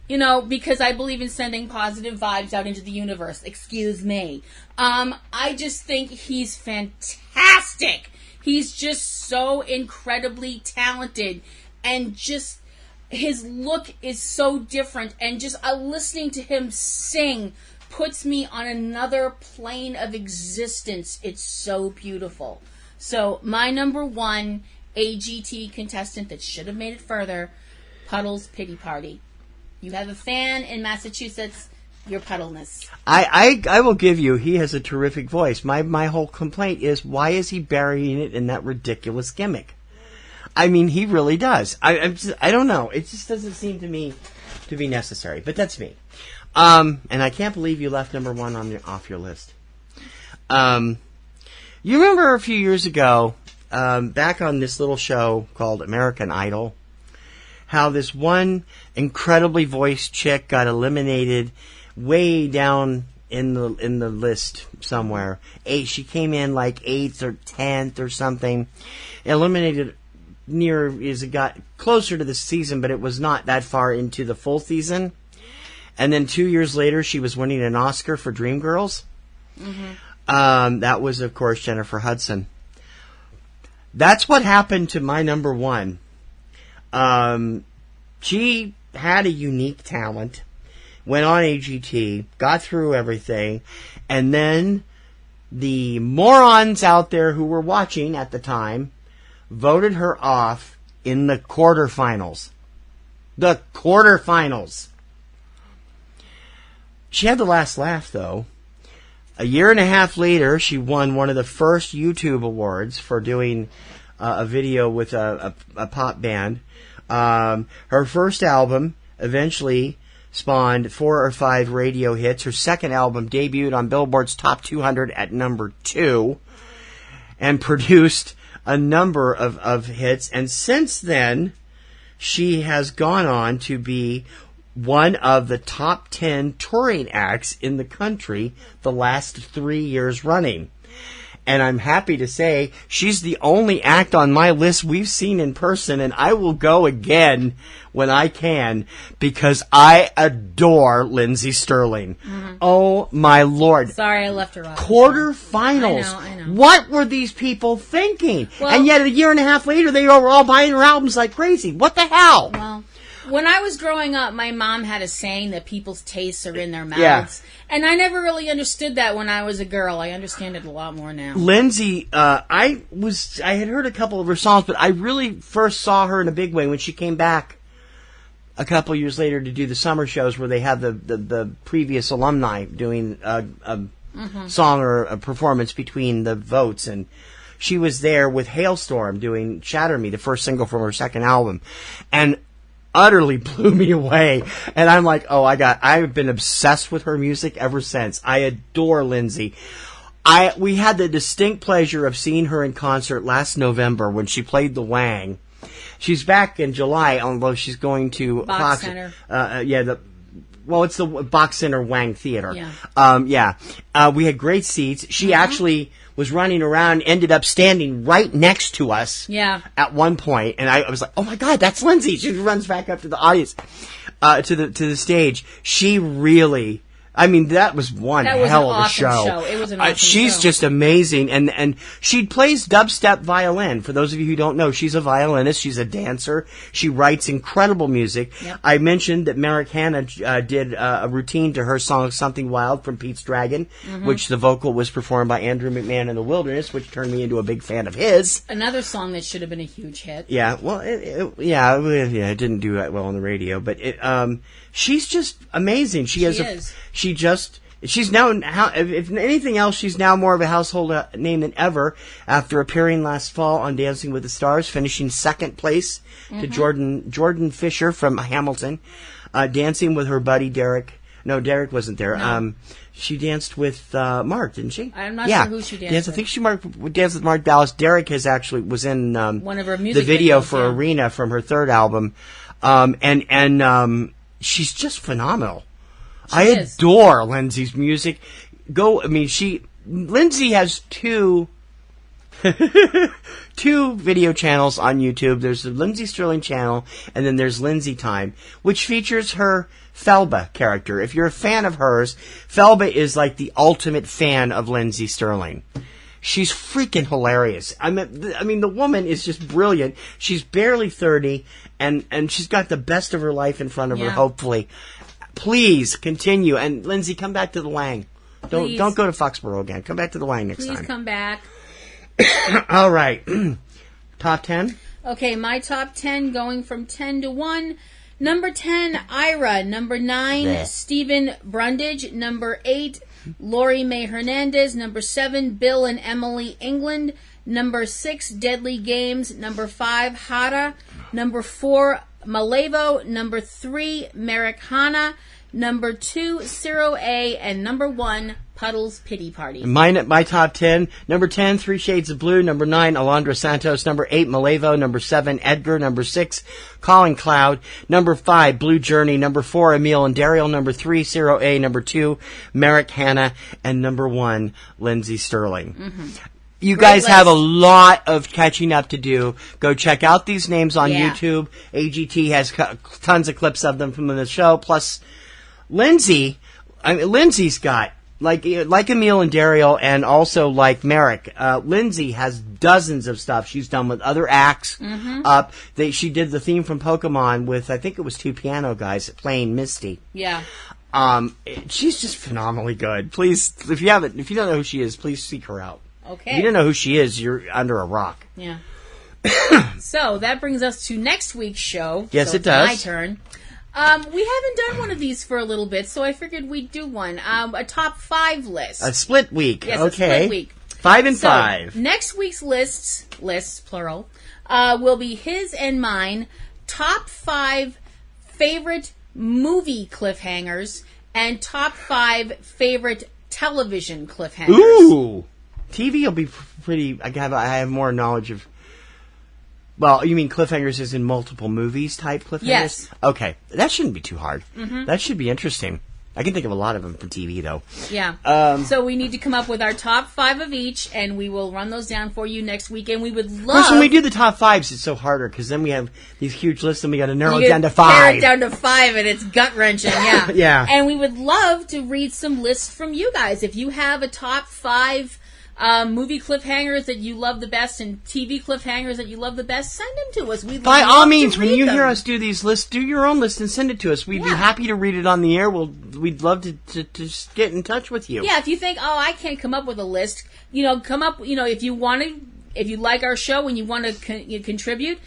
You know, because I believe in sending positive vibes out into the universe. Excuse me. I just think he's fantastic. He's just so incredibly talented. And just, his look is so different. And just listening to him sing puts me on another plane of existence. It's so beautiful. So, my number 1 AGT contestant that should have made it further, Puddle's Pity Party. You have a fan in Massachusetts, your Puddleness. I will give you, he has a terrific voice. My whole complaint is, why is he burying it in that ridiculous gimmick? I mean, he really does. I don't know. It just doesn't seem to me to be necessary. But that's me. And I can't believe you left number one off your list. You remember a few years ago, back on this little show called American Idol, how this one incredibly voiced chick got eliminated way down in the list somewhere. She came in like 8th or 10th or something. Eliminated near as it got closer to the season, but it was not that far into the full season. And then 2 years later, she was winning an Oscar for Dreamgirls. Mm-hmm. That was, of course, Jennifer Hudson. That's what happened to my number one. She had a unique talent, went on AGT, got through everything, and then the morons out there who were watching at the time voted her off in the quarterfinals. The quarterfinals. She had the last laugh, though. A year and a half later, she won one of the first YouTube awards for doing a video with a pop band. Her first album eventually spawned 4 or 5 radio hits. Her second album debuted on Billboard's Top 200 at number 2 and produced a number of hits. And since then, she has gone on to be one of the top 10 touring acts in the country the last 3 years running. And I'm happy to say she's the only act on my list we've seen in person, and I will go again when I can because I adore Lindsey Stirling. Mm-hmm. Oh, my Lord. Sorry, I left her off. Quarterfinals. I know. What were these people thinking? Well, and yet a year and a half later, they were all buying her albums like crazy. What the hell? Well, when I was growing up, my mom had a saying that people's tastes are in their mouths. Yeah. And I never really understood that when I was a girl. I understand it a lot more now. Lindsay, I had heard a couple of her songs, but I really first saw her in a big way when she came back a couple years later to do the summer shows where they had the previous alumni doing a song or a performance between the votes. And she was there with Hailstorm doing Shatter Me, the first single from her second album. And utterly blew me away. And I'm like, I've been obsessed with her music ever since. I adore Lindsay. We had the distinct pleasure of seeing her in concert last November when she played the Wang. She's back in July, although she's going to Box Center. It's the Box Center Wang Theater. Yeah. We had great seats. She actually was running around, ended up standing right next to us at one point, and I was like, oh my God, that's Lindsay. She runs back up to the audience, to the stage. She really, that was one hell of a show. It was an awesome she's show. just amazing, and she plays dubstep violin. For those of you who don't know, she's a violinist. She's a dancer. She writes incredible music. Yep. I mentioned that Merrick Hanna did a routine to her song "Something Wild" from Pete's Dragon, which the vocal was performed by Andrew McMahon in the Wilderness, which turned me into a big fan of his. Another song that should have been a huge hit. Yeah, well, it didn't do that well on the radio, but she's just amazing. She's now, if anything else, she's now more of a household name than ever after appearing last fall on Dancing with the Stars, finishing second place to Jordan Fisher from Hamilton, dancing with her buddy Derek. No, Derek wasn't there. No. She danced with Mark, didn't she? I'm not sure who she danced with. I think she danced with Mark Dallas. Derek was in one of her music the video videos, for Arena from her third album, and she's just phenomenal. I adore Lindsay's music. Lindsay has two video channels on YouTube. There's the Lindsay Stirling channel, and then there's Lindsay Time, which features her Felba character. If you're a fan of hers, Felba is like the ultimate fan of Lindsay Stirling. She's freaking hilarious. The woman is just brilliant. She's barely 30, and she's got the best of her life in front of her, hopefully. Please continue. And Lindsay, come back to the Wang. Don't go to Foxborough again. Come back to the Wang next time. Please come back. All right. Top 10? Okay, my top 10 going from 10 to 1. Number 10, Ira. Number 9, Stephen Brundage. Number 8, Lori Mae Hernandez. Number 7, Bill and Emily England. Number 6, Deadly Games. Number 5, Hara. Number 4, Malevo. Number 3, Americana. Number 2, Zero A. And number 1, Puddle's Pity Party. My top 10. Number 10, Three Shades of Blue. Number 9, Alondra Santos. Number 8, Malevo. Number 7, Edgar. Number 6, Colin Cloud. Number 5, Blue Journey. Number 4, Emil and Daryl. Number 3, Zero A. Number 2, Merrick Hanna. And number 1, Lindsay Sterling. Mm-hmm. You Great guys list. have a lot of catching up to do. Go check out these names on Yeah. YouTube. AGT has tons of clips of them from the show. Plus, Lindsay's got, like Emil and Daryl, and also like Merrick, Lindsay has dozens of stuff she's done with other acts. Mm-hmm. She did the theme from Pokemon with, I think it was 2 piano guys playing Misty. Yeah. She's just phenomenally good. Please, if you don't know who she is, please seek her out. Okay. If you don't know who she is, you're under a rock. Yeah. So that brings us to next week's show. Yes, so it does. My turn. We haven't done one of these for a little bit, so I figured we'd do one. A top 5 list. A split week. Yes, okay. a split week. 5 and So, 5. Next week's lists, plural, will be his and mine top 5 favorite movie cliffhangers and top 5 favorite television cliffhangers. Ooh! TV will be pretty... I have more knowledge of... Well, you mean cliffhangers as in multiple movies type cliffhangers? Yes. Okay. That shouldn't be too hard. Mm-hmm. That should be interesting. I can think of a lot of them for TV, though. Yeah. So we need to come up with our top 5 of each, and we will run those down for you next week. And we would love... Of course, when we do the top 5s, it's so harder, because then we have these huge lists, and we got to narrow it You down to narrow 5. it down to 5, and it's gut-wrenching, yeah. Yeah. And we would love to read some lists from you guys. If you have a top 5 movie cliffhangers that you love the best and TV cliffhangers that you love the best, send them to us. We'd By love all to means, when read you them. hear us do these lists, do your own list and send it to us. We'd be Yeah. happy to read it on the air. We'd love to just get in touch with you. Yeah, if you think, I can't come up with a list, come up, if you like our show and you want to contribute,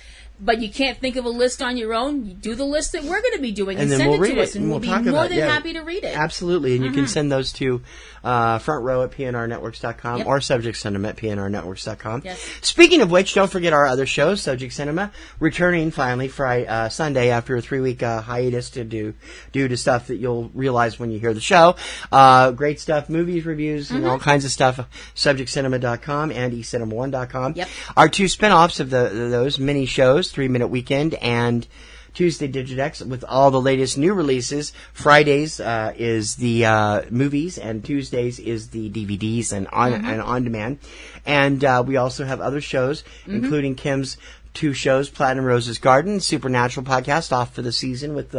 but you can't think of a list on your own, you do the list that we're going to be doing and then send we'll it read to it, us, and and we'll we'll be talk more about it, than yeah. happy to read it. Absolutely, and you can send those to front row at PNRNetworks.com Yep. or Subject Cinema at PNRNetworks.com. Yes. Speaking of which, don't forget our other shows, Subject Cinema, returning finally Sunday after a 3-week hiatus due to stuff that you'll realize when you hear the show. Great stuff, movies, reviews, and all kinds of stuff, SubjectCinema.com and eCinemaOne.com. Yep. Our 2 spin-offs of those mini shows, 3-Minute Weekend and Tuesday Digidex, with all the latest new releases. Fridays is the movies, and Tuesdays is the DVDs and on demand. And we also have other shows, including Kim's 2 shows: Platinum Rose's Garden, Supernatural podcast, off for the season with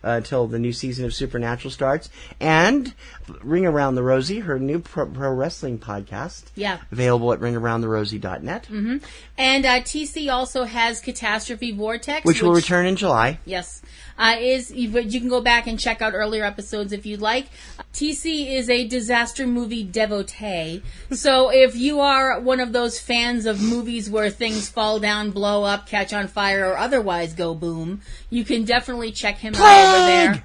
until the new season of Supernatural starts, and Ring Around the Rosie, her new pro wrestling podcast. Yeah. Available at ringaroundtherosie.net. Mm-hmm. And TC also has Catastrophe Vortex, Which will return in July. Yes. You can go back and check out earlier episodes if you'd like. TC is a disaster movie devotee. So if you are one of those fans of movies where things fall down, blow up, catch on fire, or otherwise go boom, you can definitely check him out over there.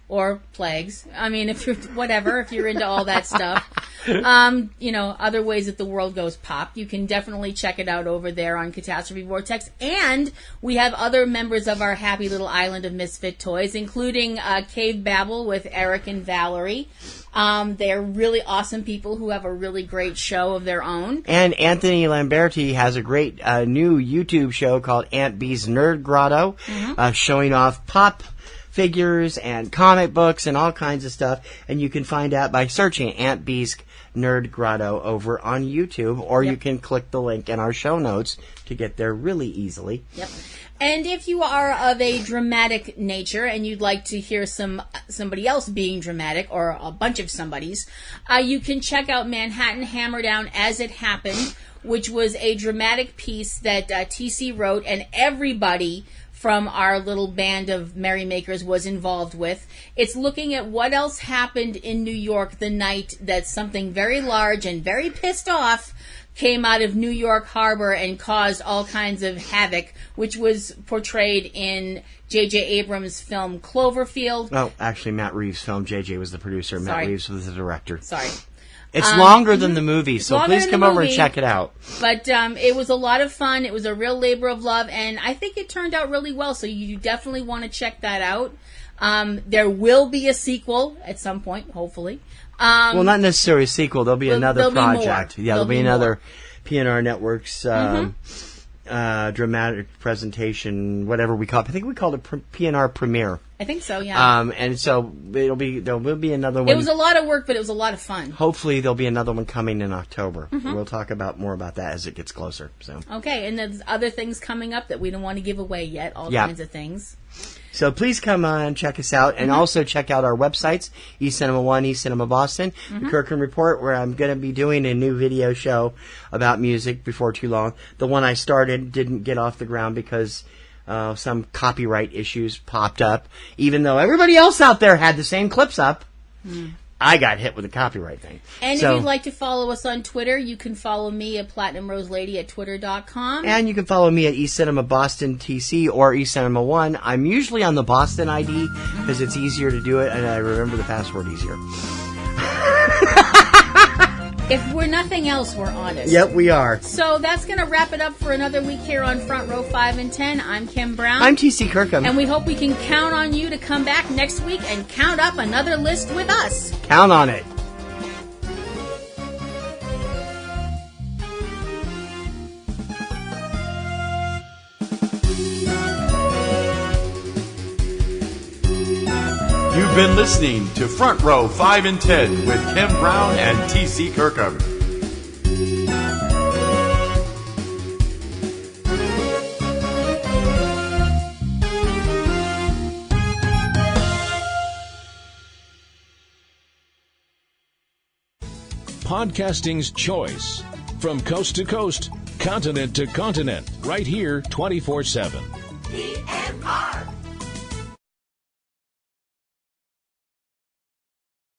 Or plagues. I mean, if you're into all that stuff. Other ways that the world goes pop. You can definitely check it out over there on Catastrophe Vortex. And we have other members of our happy little island of misfit toys, including Cavebabble with Eric and Valerie. They're really awesome people who have a really great show of their own. And Anthony Lamberti has a great new YouTube show called Aunt B's Nerd Grotto, showing off pop figures and comic books and all kinds of stuff. And you can find out by searching Aunt B's Nerd Grotto over on YouTube, or you can click the link in our show notes to get there really easily. Yep. And if you are of a dramatic nature and you'd like to hear somebody else being dramatic, or a bunch of somebodies, you can check out Manhattan Hammerdown As It Happened, which was a dramatic piece that TC wrote, and everybody from our little band of merrymakers was involved with. It's looking at what else happened in New York the night that something very large and very pissed off came out of New York Harbor and caused all kinds of havoc, which was portrayed in J.J. Abrams' film Cloverfield. Oh, actually, Matt Reeves' film. J.J. was the producer. Sorry. Matt Reeves was the director. Sorry. It's longer than the movie, so longer please than come the over and movie. check it out. But it was a lot of fun. It was a real labor of love, and I think it turned out really well, so you definitely want to check that out. There will be a sequel at some point, hopefully. Well, not necessarily a sequel. There'll be another project. There'll be another PNRNetworks dramatic presentation, whatever we call it. I think we called it PNR Premiere. I think so, yeah. And so there will be another one. It was a lot of work, but it was a lot of fun. Hopefully there'll be another one coming in October. We'll talk more about that as it gets closer. So okay, and there's other things coming up that we don't want to give away yet, all kinds of things. So please come on, check us out, and also check out our websites, eCinemaOne, eCinemaBoston, the Kirkham Report, where I'm going to be doing a new video show about music before too long. The one I started didn't get off the ground because some copyright issues popped up. Even though everybody else out there had the same clips up, I got hit with a copyright thing. And if you'd like to follow us on Twitter, you can follow me at PlatinumRoseLady at Twitter.com. And you can follow me at eCinemaBoston TC or eCinemaOne. I'm usually on the Boston ID because it's easier to do it, and I remember the password easier. If we're nothing else, we're honest. Yep, we are. So that's going to wrap it up for another week here on Front Row 5 and 10. I'm Kim Brown. I'm TC Kirkham. And we hope we can count on you to come back next week and count up another list with us. Count on it. You've been listening to Front Row 5 and 10 with Kim Brown and TC Kirkham. Podcasting's choice. From coast to coast, continent to continent, right here 24/7. PNR.